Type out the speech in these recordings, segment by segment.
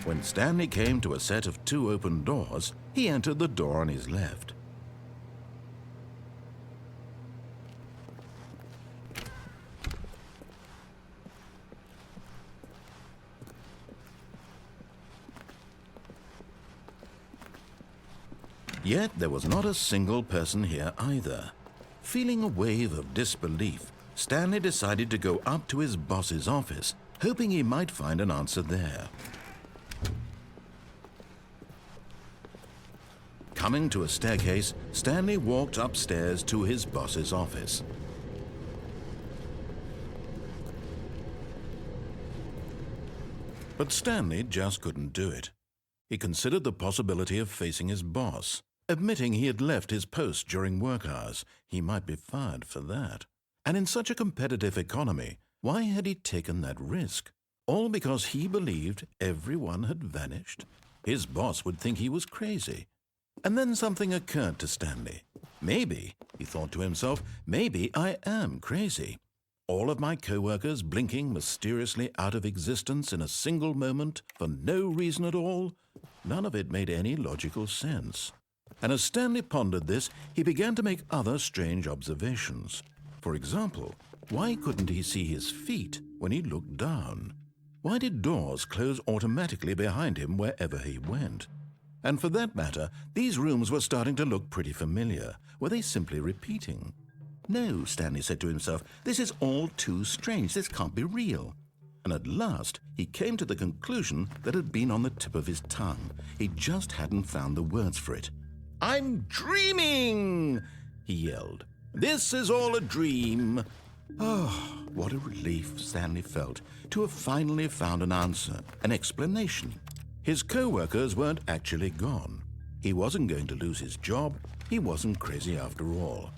When Stanley came to a set of 2 open doors, he entered the door on his left. Yet there was not a single person here either. Feeling a wave of disbelief, Stanley decided to go up to his boss's office, hoping he might find an answer there. Coming to a staircase, Stanley walked upstairs to his boss's office. But Stanley just couldn't do it. He considered the possibility of facing his boss. Admitting he had left his post during work hours, he might be fired for that. And in such a competitive economy, why had he taken that risk? All because he believed everyone had vanished? His boss would think he was crazy. And then something occurred to Stanley. Maybe, he thought to himself, maybe I am crazy. All of my co-workers blinking mysteriously out of existence in a single moment for no reason at all? None of it made any logical sense. And as Stanley pondered this, he began to make other strange observations. For example, why couldn't he see his feet when he looked down? Why did doors close automatically behind him wherever he went? And for that matter, these rooms were starting to look pretty familiar. Were they simply repeating? No, Stanley said to himself, this is all too strange. This can't be real. And at last, he came to the conclusion that had been on the tip of his tongue. He just hadn't found the words for it. I'm dreaming, he yelled. This is all a dream. Oh, what a relief Stanley felt to have finally found an answer, an explanation. His co-workers weren't actually gone. He wasn't going to lose his job. He wasn't crazy after all.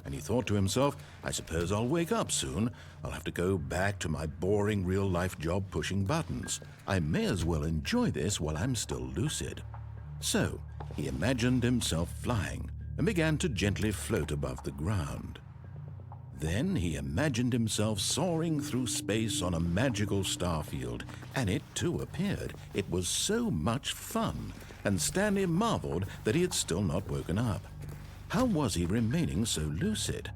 And he thought to himself, I suppose I'll wake up soon. I'll have to go back to my boring real-life job pushing buttons. I may as well enjoy this while I'm still lucid. So, he imagined himself flying and began to gently float above the ground. Then he imagined himself soaring through space on a magical starfield, and it too appeared. It was so much fun, and Stanley marveled that he had still not woken up. How was he remaining so lucid?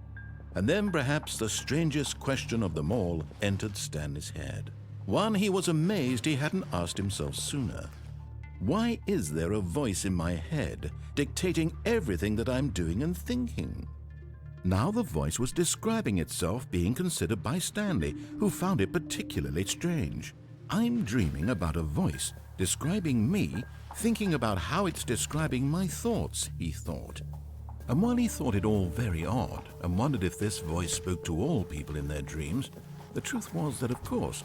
And then perhaps the strangest question of them all entered Stanley's head. One he was amazed he hadn't asked himself sooner. Why is there a voice in my head dictating everything that I'm doing and thinking? Now the voice was describing itself being considered by Stanley, who found it particularly strange. I'm dreaming about a voice describing me, thinking about how it's describing my thoughts, he thought. And while he thought it all very odd and wondered if this voice spoke to all people in their dreams, the truth was that, of course,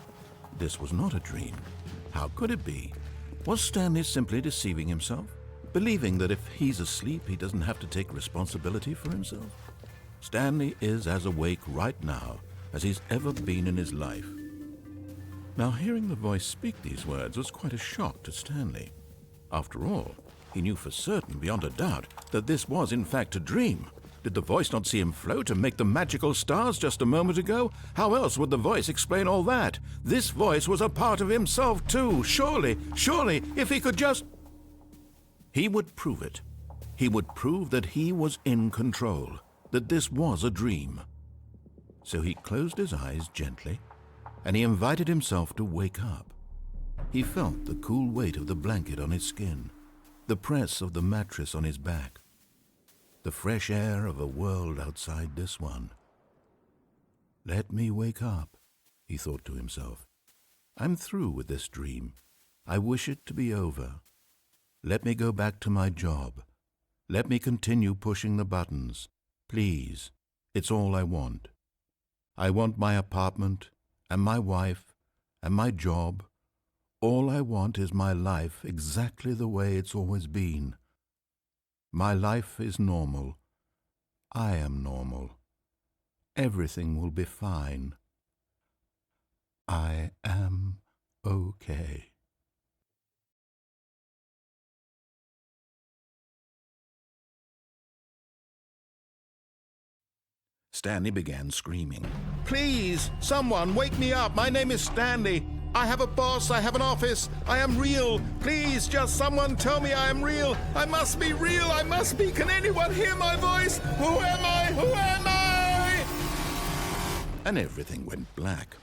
this was not a dream. How could it be? Was Stanley simply deceiving himself, believing that if he's asleep, he doesn't have to take responsibility for himself? Stanley is as awake right now as he's ever been in his life. Now, hearing the voice speak these words was quite a shock to Stanley. After all, he knew for certain, beyond a doubt, that this was in fact a dream. Did the voice not see him float and make the magical stars just a moment ago? How else would the voice explain all that? This voice was a part of himself too. Surely, if he could just... He would prove it. He would prove that he was in control, that this was a dream. So he closed his eyes gently, and he invited himself to wake up. He felt the cool weight of the blanket on his skin, the press of the mattress on his back, the fresh air of a world outside this one. Let me wake up, he thought to himself. I'm through with this dream. I wish it to be over. Let me go back to my job. Let me continue pushing the buttons. Please, it's all I want. I want my apartment and my wife and my job. All I want is my life exactly the way it's always been. My life is normal. I am normal. Everything will be fine. I am okay. Stanley began screaming. Please, someone, wake me up. My name is Stanley. I have a boss, I have an office, I am real. Please, just someone tell me I am real. I must be real, I must be. Can anyone hear my voice? Who am I? Who am I? And everything went black.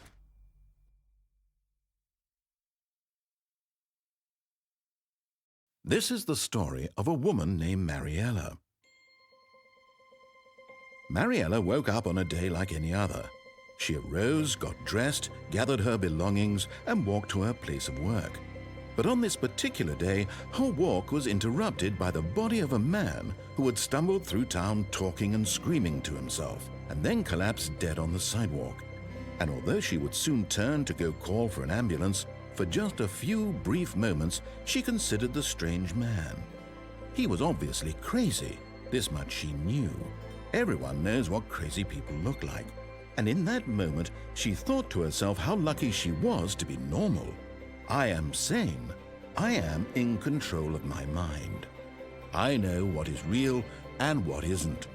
This is the story of a woman named Mariella. Mariella woke up on a day like any other. She arose, got dressed, gathered her belongings, and walked to her place of work. But on this particular day, her walk was interrupted by the body of a man who had stumbled through town talking and screaming to himself, and then collapsed dead on the sidewalk. And although she would soon turn to go call for an ambulance, for just a few brief moments she considered the strange man. He was obviously crazy, this much she knew. Everyone knows what crazy people look like. And in that moment, she thought to herself how lucky she was to be normal. I am sane. I am in control of my mind. I know what is real and what isn't.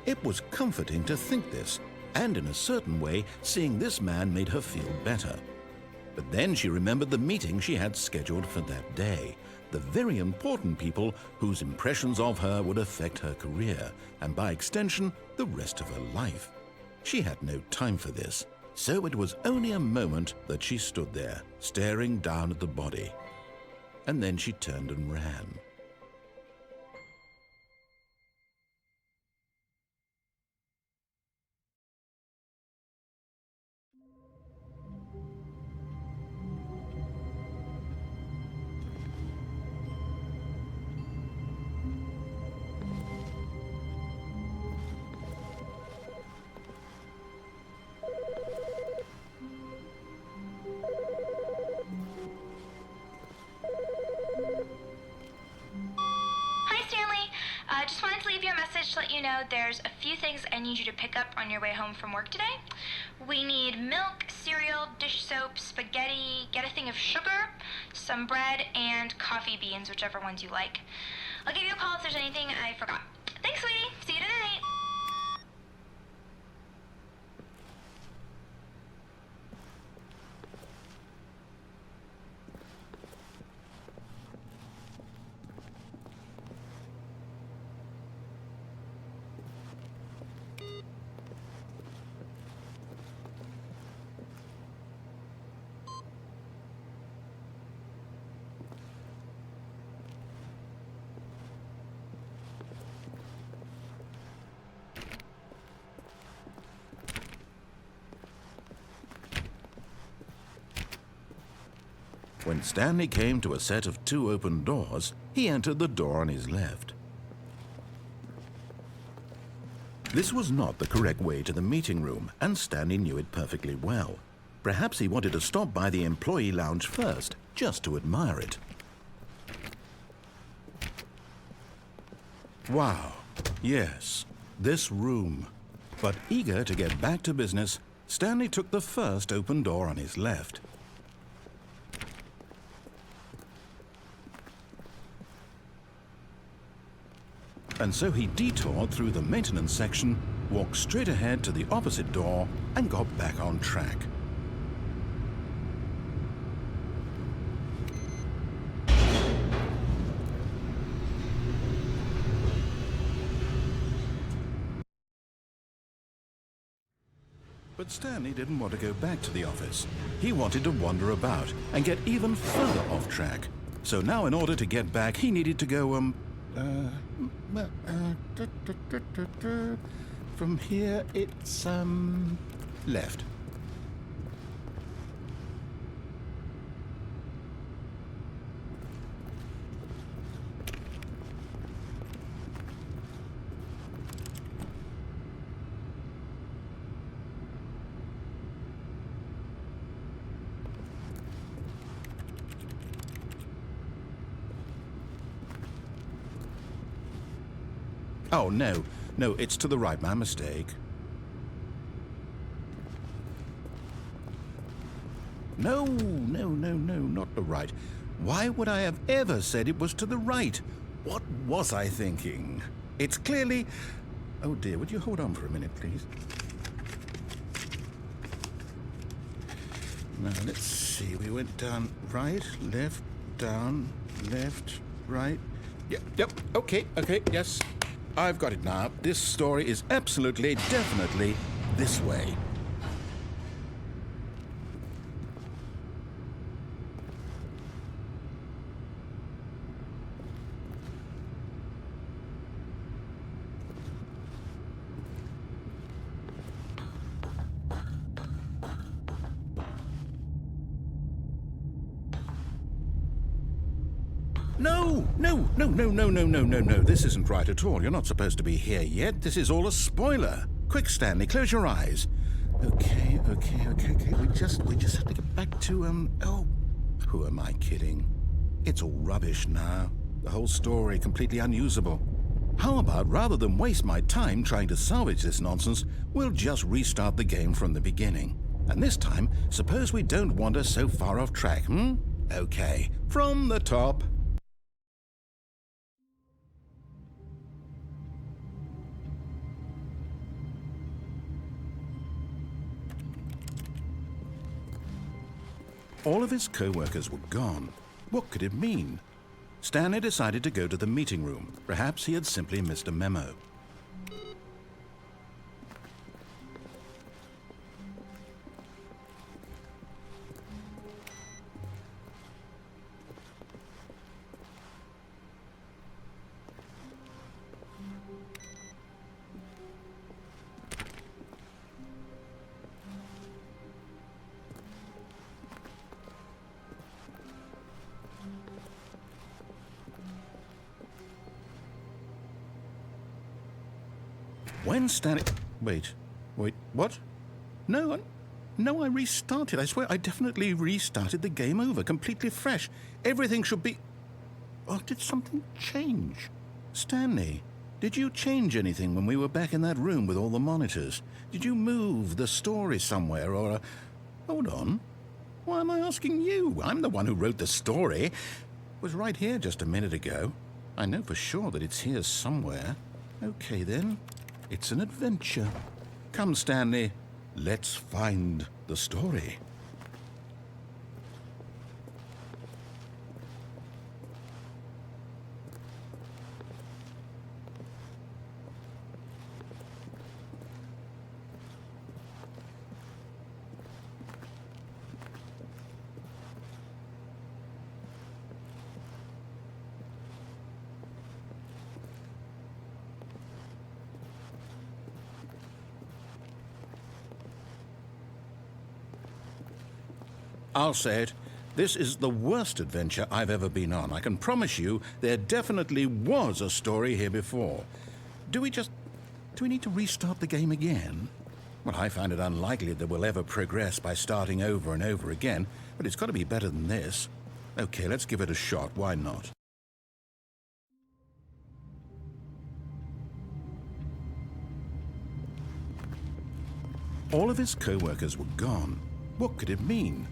It was comforting to think this, and in a certain way, seeing this man made her feel better. But then she remembered the meeting she had scheduled for that day, the very important people whose impressions of her would affect her career, and by extension, the rest of her life. She had no time for this, so it was only a moment that she stood there, staring down at the body. And then she turned and ran. Just wanted to leave you a message to let you know there's a few things I need you to pick up on your way home from work today. We need milk, cereal, dish soap, spaghetti, get a thing of sugar, some bread, and coffee beans, whichever ones you like. I'll give you a call if there's anything I forgot. Thanks, sweetie. See you tonight. When Stanley came to a set of 2 open doors, he entered the door on his left. This was not the correct way to the meeting room, and Stanley knew it perfectly well. Perhaps he wanted to stop by the employee lounge first, just to admire it. Wow, yes, this room. But eager to get back to business, Stanley took the first open door on his left. And so he detoured through the maintenance section, walked straight ahead to the opposite door, and got back on track. But Stanley didn't want to go back to the office. He wanted to wander about and get even further off track. So now in order to get back, he needed to go, from here, it's, left. Oh, no, it's to the right, my mistake. No, not the right. Why would I have ever said it was to the right? What was I thinking? It's clearly... Oh dear, would you hold on for a minute, please? Now, let's see. We went down, right, left, down, left, right. Yep, okay, yes. I've got it now. This story is absolutely, definitely this way. No. This isn't right at all. You're not supposed to be here yet. This is all a spoiler. Quick, Stanley, close your eyes. Okay. We just have to get back to, oh, who am I kidding? It's all rubbish now. The whole story completely unusable. How about, rather than waste my time trying to salvage this nonsense, we'll just restart the game from the beginning. And this time, suppose we don't wander so far off track, Okay, from the top. All of his co-workers were gone. What could it mean? Stanley decided to go to the meeting room. Perhaps he had simply missed a memo. When Stanley... Wait, what? No, I restarted. I swear I definitely restarted the game over, completely fresh. Everything should be... Oh, did something change? Stanley, did you change anything when we were back in that room with all the monitors? Did you move the story somewhere or... Hold on. Why am I asking you? I'm the one who wrote the story. It was right here just a minute ago. I know for sure that it's here somewhere. Okay, then. It's an adventure. Come, Stanley. Let's find the story. I'll say it. This is the worst adventure I've ever been on. I can promise you there definitely was a story here before. Do we need to restart the game again? Well, I find it unlikely that we'll ever progress by starting over and over again, but it's got to be better than this. Okay, let's give it a shot. Why not? All of his co-workers were gone. What could it mean?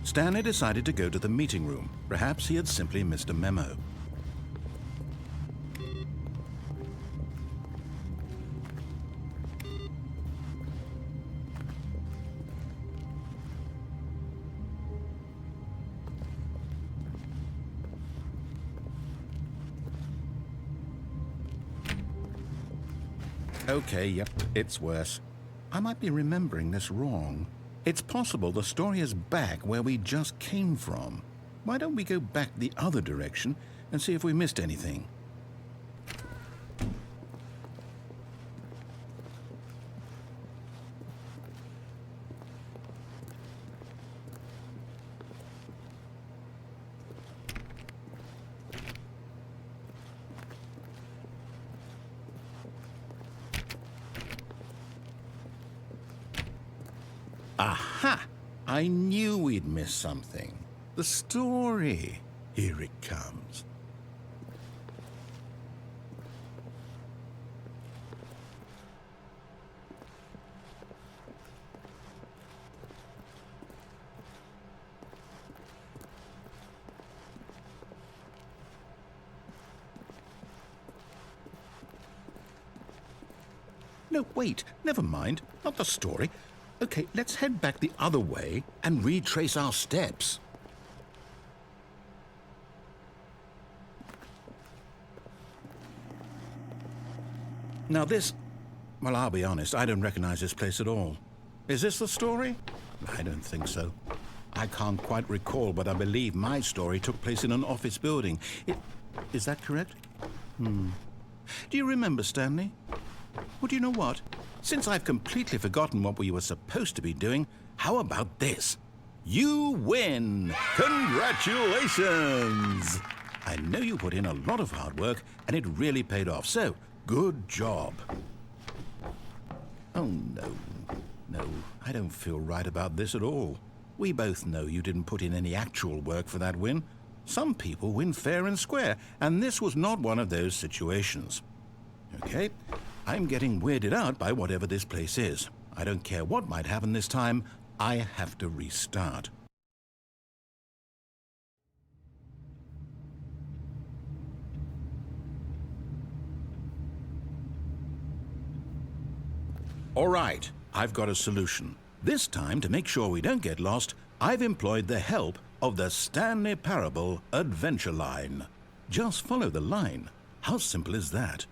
Stanley decided to go to the meeting room. Perhaps he had simply missed a memo. Okay, yep, it's worse. I might be remembering this wrong. It's possible the story is back where we just came from. Why don't we go back the other direction and see if we missed anything? Aha! I knew we'd miss something. The story. Here it comes. No, wait. Never mind. Not the story. Okay, let's head back the other way and retrace our steps. Now this... Well, I'll be honest, I don't recognize this place at all. Is this the story? I don't think so. I can't quite recall, but I believe my story took place in an office building. Is that correct? Do you remember, Stanley? Well, do you know what? Since I've completely forgotten what we were supposed to be doing, how about this? You win! Congratulations! I know you put in a lot of hard work, and it really paid off, so good job. Oh, no. No, I don't feel right about this at all. We both know you didn't put in any actual work for that win. Some people win fair and square, and this was not one of those situations. Okay, I'm getting weirded out by whatever this place is. I don't care what might happen this time. I have to restart. All right, I've got a solution. This time, to make sure we don't get lost, I've employed the help of the Stanley Parable Adventure Line. Just follow the line. How simple is that?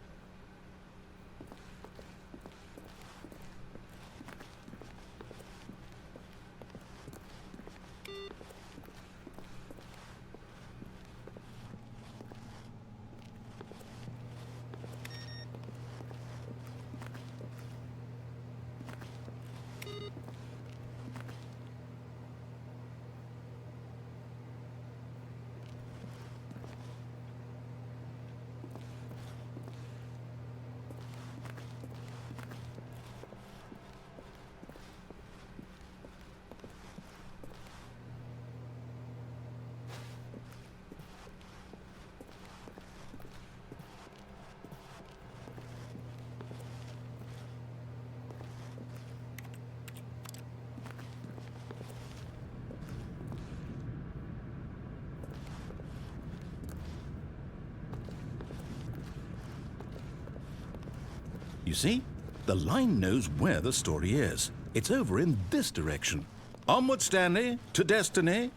You see? The line knows where the story is. It's over in this direction. Onward, Stanley, to destiny.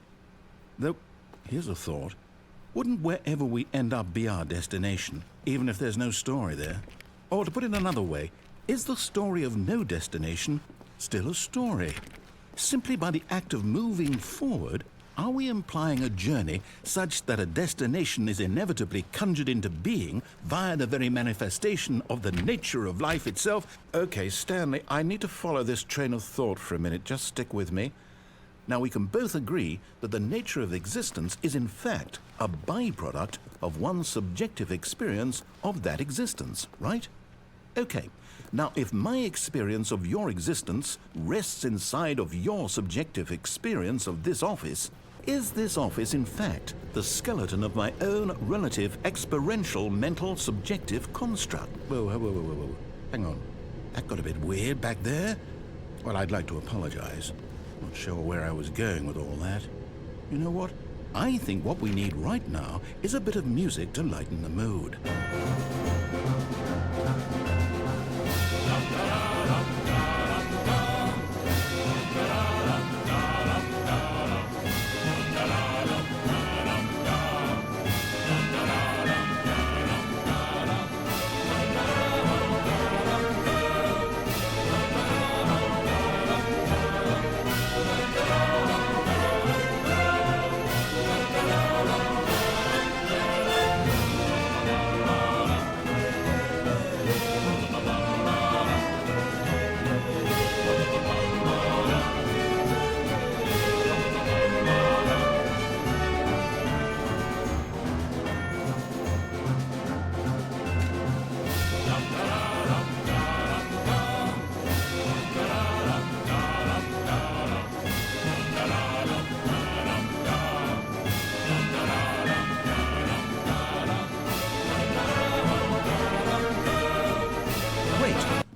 Though, here's a thought. Wouldn't wherever we end up be our destination, even if there's no story there? Or to put it another way, is the story of no destination still a story? Simply by the act of moving forward, are we implying a journey such that a destination is inevitably conjured into being via the very manifestation of the nature of life itself? Okay, Stanley, I need to follow this train of thought for a minute. Just stick with me. Now, we can both agree that the nature of existence is in fact a byproduct of one's subjective experience of that existence, right? Okay. Now, if my experience of your existence rests inside of your subjective experience of this office, is this office, in fact, the skeleton of my own relative experiential mental subjective construct? Whoa. Hang on. That got a bit weird back there. Well, I'd like to apologize. Not sure where I was going with all that. You know what? I think what we need right now is a bit of music to lighten the mood.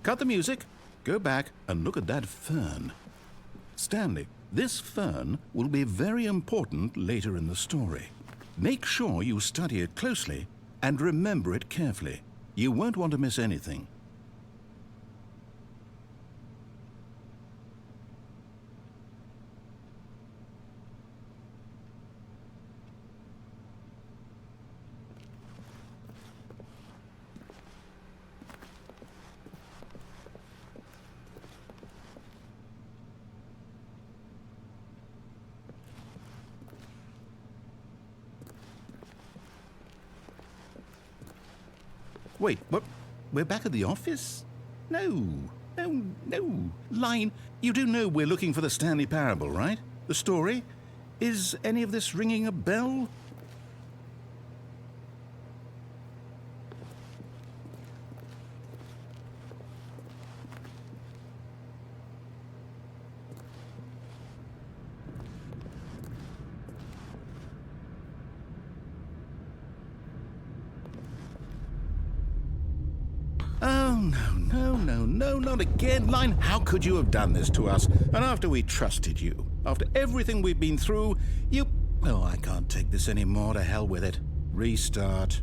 Cut the music, go back and look at that fern. Stanley, this fern will be very important later in the story. Make sure you study it closely and remember it carefully. You won't want to miss anything. Wait, what? We're back at the office? No. Line, you do know we're looking for the Stanley parable, right? The story? Is any of this ringing a bell? Oh, no, not again. Line, how could you have done this to us? And after we trusted you, after everything we've been through, you... Oh, I can't take this anymore. To hell with it. Restart.